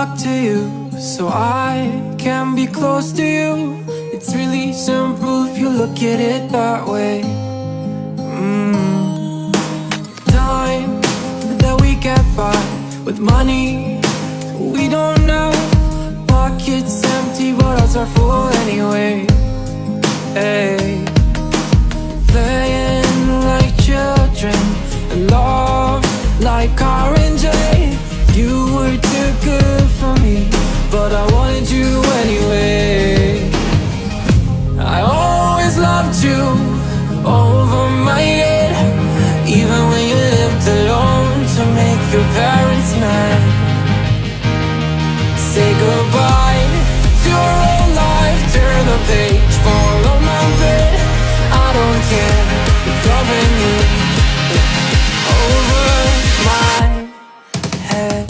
talk to you so I can be close to you. It's really simple if you look at it that way. Time that we get by with money we don't know. Pockets empty but ours are full anyway. Hey, playing like children and love like R&J. You were too good for me, but I wanted you anyway. I always loved you over my head, even when you lived alone to make your parents mad. Say goodbye to your old life, turn the page, follow my bed. I don't care if loving you over my head.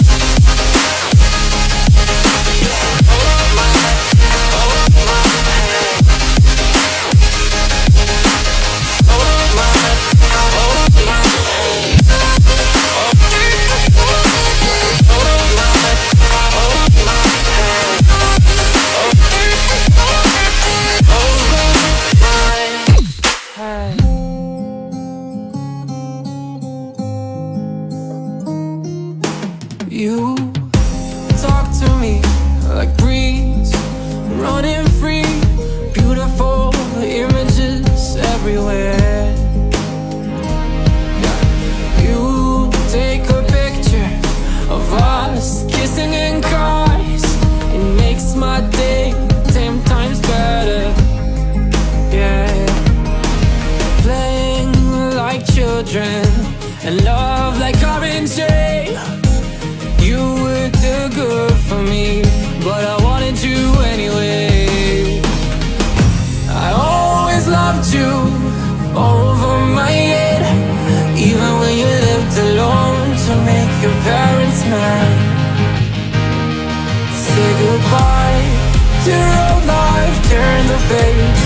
You talk to me like breeze, running free, beautiful images everywhere. You take a picture of us kissing in cars, it makes my day 10 times better. Yeah, playing like children and love like R&J. You were too good for me, but I wanted you anyway. I always loved you over my head, even when you lived alone to make your parents mad. Say goodbye to your old life, turn the page,